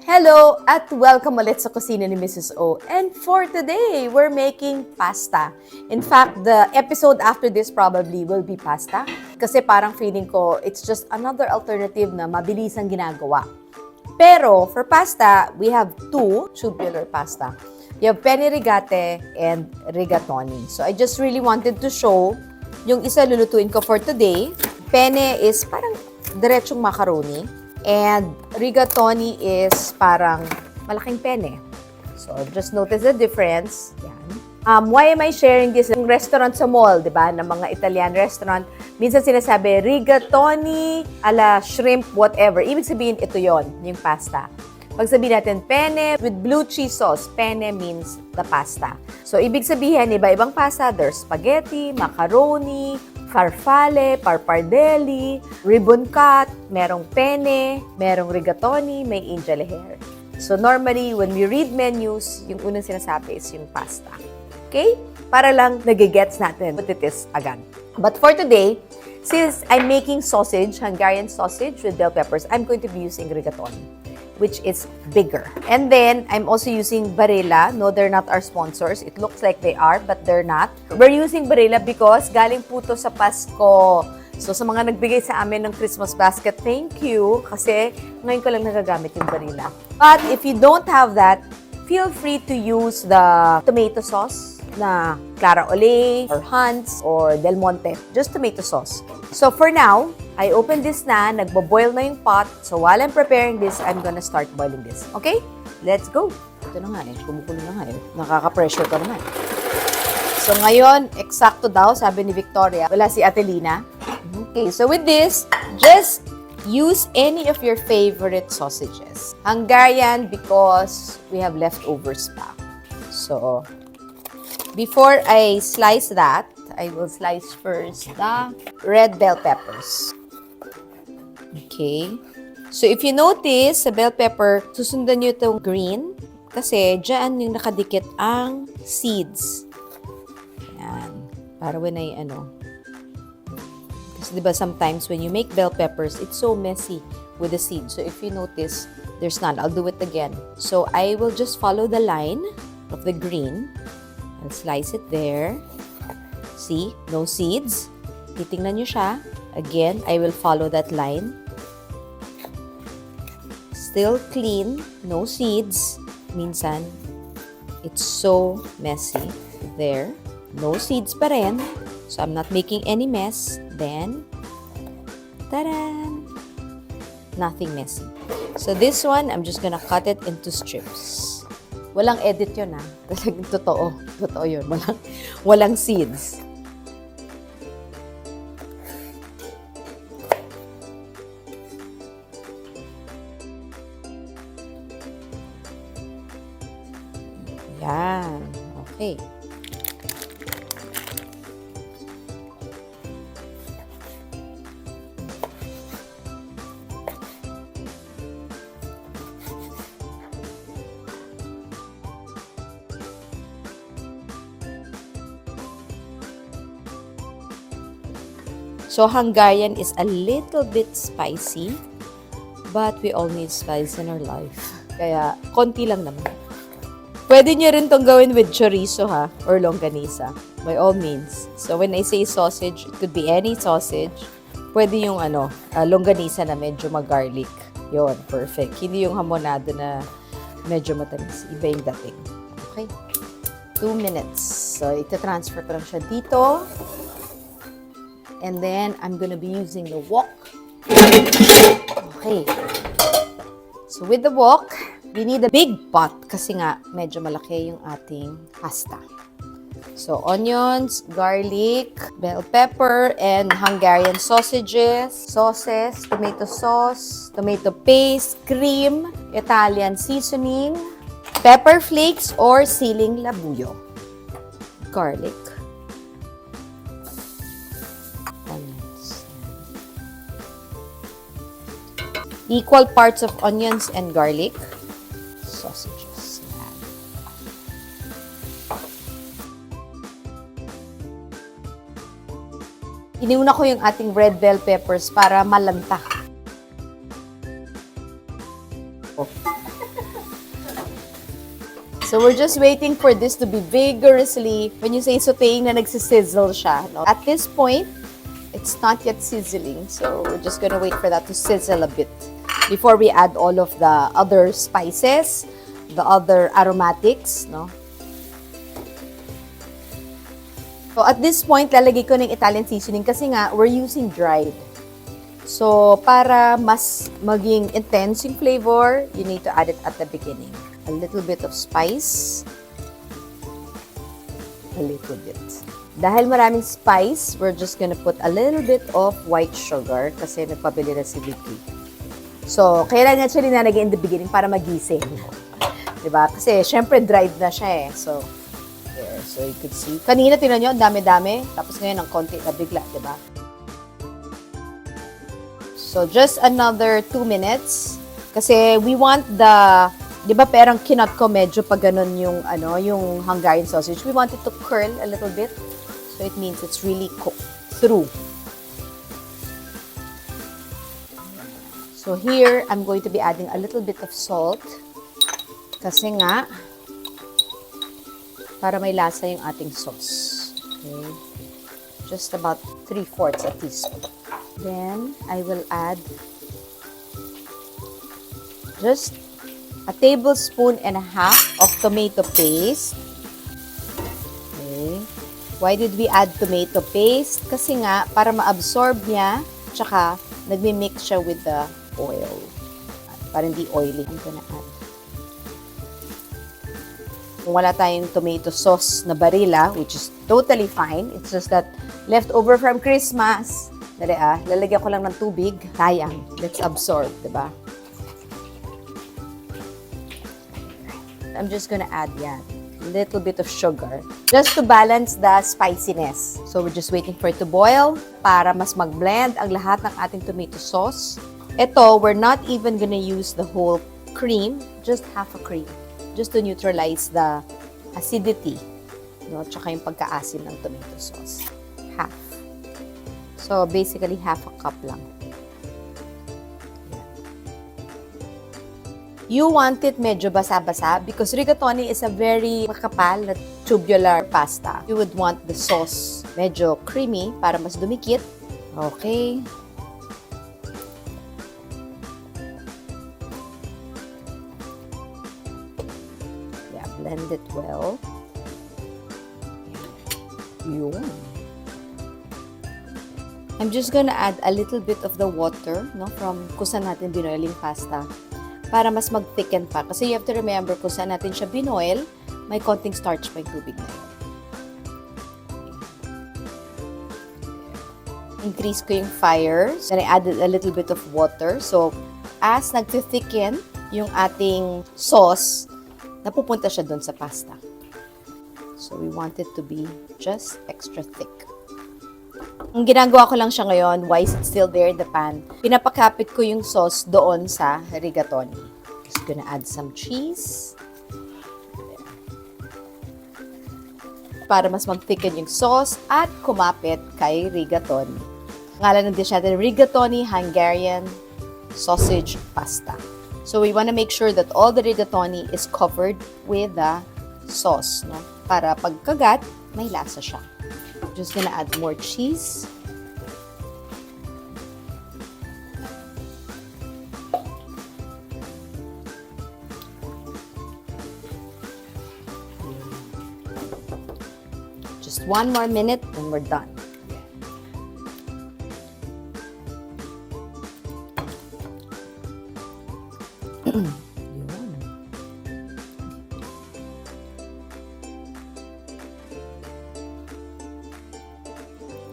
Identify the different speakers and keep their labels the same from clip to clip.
Speaker 1: Hello at welcome ulit sa kusina ni Mrs. O. And for today, we're making pasta. In fact, the episode after this probably will be pasta. Kasi parang feeling ko, it's just another alternative na mabilis ang ginagawa. Pero for pasta, we have two tubular pasta. You have penne rigate and rigatoni. So I just really wanted to show yung isa lulutuin ko for today. Penne is parang diretsong macaroni. And rigatoni is parang malaking penne. So, just notice the difference. Yan. Why am I sharing this? Yung restaurant sa mall, di ba? Ng mga Italian restaurant, minsan sinasabi, rigatoni, ala shrimp, whatever. Ibig sabihin, ito yon yung pasta. Pag sabihin natin, penne with blue cheese sauce, penne means the pasta. So, ibig sabihin, iba-ibang pasta, there's spaghetti, macaroni, farfalle, parpardelli, ribbon cut, merong penne, merong rigatoni, may angel hair. So normally, when we read menus, yung unang sinasabi is yung pasta. Okay? Para lang nagigets natin what it is agad. But for today, since I'm making sausage, Hungarian sausage with bell peppers, I'm going to be using rigatoni, which is bigger. And then, I'm also using Barilla. No, they're not our sponsors. It looks like they are, but they're not. We're using Barilla because galing po to sa Pasko. So, sa mga nagbigay sa amin ng Christmas basket, thank you. Kasi ngayon ko lang nagagamit yung Barilla. But if you don't have that, feel free to use the tomato sauce na Clara Olay or Hunt's or Del Monte. Just tomato sauce. So, for now, I open this na, nagbo-boil na yung pot. So, while I'm preparing this, I'm gonna start boiling this. Okay? Let's go! Ito na nga eh. Kumukulo na nga eh. Nakaka-pressure ko naman. So, ngayon, eksakto daw, sabi ni Victoria. Wala si Atelina. Okay, so with this, just use any of your favorite sausages. Hungarian because we have leftovers pa. So, before I slice that, I will slice first the red bell peppers. Okay. So, if you notice, sa bell pepper, susundan nyo itong green kasi dyan yung nakadikit ang seeds. Yan. Para when I, kasi diba sometimes when you make bell peppers, it's so messy with the seeds. So, if you notice, there's none. I'll do it again. So, I will just follow the line of the green. I'll slice it there. See? No seeds. Titingnan nyo siya. Again, I will follow that line. Still clean. No seeds. Minsan, it's so messy. There. No seeds pa rin. So, I'm not making any mess. Then, ta-da! Nothing messy. So, this one, I'm just gonna cut it into strips. Walang edit yun, ha? Totoo. Totoo yun. Walang seeds. Yan. Okay. So, Hungarian is a little bit spicy, but we all need spice in our life. Kaya, konti lang naman. Pwede nyo rin tong gawin with chorizo, ha? Or longganisa. By all means. So, when I say sausage, it could be any sausage. Pwede yung, longganisa na medyo mag-garlic. Yun, perfect. Hindi yung hamonado na medyo matamis. Iba yung dating. Okay? 2 minutes. So, ita-transfer ko lang siya dito. And then, I'm gonna be using the wok. Okay. So, with the wok, we need a big pot kasi nga medyo malaki yung ating pasta. So, onions, garlic, bell pepper, and Hungarian sausages, sauces, tomato sauce, tomato paste, cream, Italian seasoning, pepper flakes or siling labuyo, garlic, onions. Equal parts of onions and garlic. Sausages. Iniuna ko yung ating red bell peppers para malanta. Oh. So we're just waiting for this to be vigorously, when you say sauteing na nagsisizzle siya. No? At this point, it's not yet sizzling. So we're just gonna wait for that to sizzle a bit before we add all of the other spices, the other aromatics, no? So at this point, lalagay ko ng Italian seasoning kasi nga, we're using dried. So para mas maging intense yung flavor, you need to add it at the beginning. A little bit of spice. A little bit. Dahil maraming spice, we're just gonna put a little bit of white sugar kasi nagpabili na si Vicky. So, kailangan siya linalagay in the beginning para magising. Diba? Kasi, syempre, dried na siya eh. So, there. So, you could see. Kanina, tinan nyo, dami-dami. Tapos ngayon, ang konti na bigla, diba? So, just another 2 minutes. Kasi, we want the, diba, perang kinot ko medyo pag ganun yung, yung Hungarian sausage. We want it to curl a little bit. So, it means it's really cooked through. So here, I'm going to be adding a little bit of salt. Kasi nga, para may lasa yung ating sauce. Okay. Just about 3/4 a teaspoon. Then, I will add just a tablespoon and a half of tomato paste. Okay. Why did we add tomato paste? Kasi nga, para ma-absorb niya, tsaka nagmi-mix siya with the oil. Para hindi oily. I'm gonna add. Kung wala tayong tomato sauce na barila, which is totally fine, it's just that leftover from Christmas, lalagyan ko lang ng tubig, sayang. Let's absorb, diba? I'm just gonna add yan. A little bit of sugar. Just to balance the spiciness. So we're just waiting for it to boil para mas mag-blend ang lahat ng ating tomato sauce. Ito, we're not even gonna use the whole cream, just half a cream. Just to neutralize the acidity, no? Tsaka yung pagkaasim ng tomato sauce. Half. So, basically, half a cup lang. You want it medyo basa-basa because rigatoni is a very makapal na tubular pasta. You would want the sauce medyo creamy para mas dumikit. Okay. Blend it well. Yun. I'm just gonna add a little bit of the water, no, from kung saan natin binoiling pasta para mas mag-thicken pa. Kasi you have to remember kung saan natin siya binoil, may konting starch pa yung tubig na yun. Increase ko yung fire. Then I added a little bit of water. So, as nag-thicken yung ating sauce, napupunta siya doon sa pasta. So, we want it to be just extra thick. Ang ginagawa ko lang siya ngayon, why is it still there in the pan? Pinapakapit ko yung sauce doon sa rigatoni. Just gonna add some cheese. Para mas mag-thicken yung sauce at kumapit kay rigatoni. Ngalan ng dish natin, Rigatoni Hungarian Sausage Pasta. So, we want to make sure that all the rigatoni is covered with the sauce, no? Para pagkagat, may lasa siya. Just gonna add more cheese. Just 1 more minute and we're done.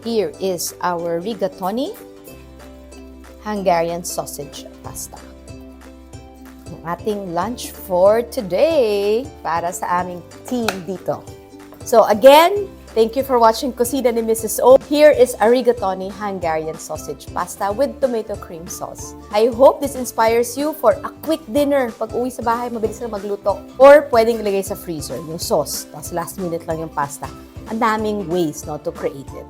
Speaker 1: Here is our rigatoni Hungarian sausage pasta. Ang ating lunch for today para sa aming team dito. So again, thank you for watching Kusina ni Mrs. O. Here is a rigatoni Hungarian sausage pasta with tomato cream sauce. I hope this inspires you for a quick dinner. Pag uwi sa bahay, mabilis lang magluto. Or pwedeng ilagay sa freezer yung sauce. Tapos last minute lang yung pasta. Ang daming ways, no, to create it.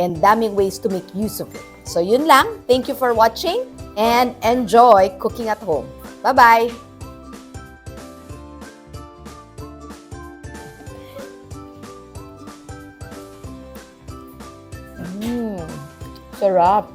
Speaker 1: And daming ways to make use of it. So yun lang. Thank you for watching and enjoy cooking at home. Bye-bye! Sarap.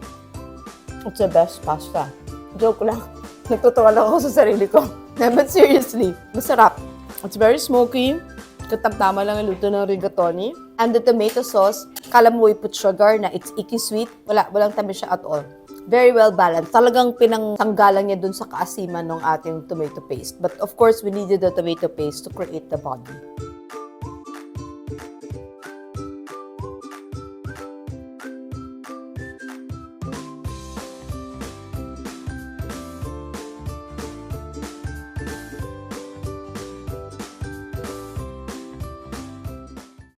Speaker 1: It's the best pasta. Joke lang. Nagtutuwa lang ako sa sarili ko. But seriously, masarap. It's very smoky. Katamtama lang ang luto ng rigatoni. And the tomato sauce, kala mo we put sugar na it's icky sweet. Walang tamis siya at all. Very well balanced. Talagang pinangtanggalan niya dun sa kaasiman ng ating tomato paste. But of course, we needed the tomato paste to create the body.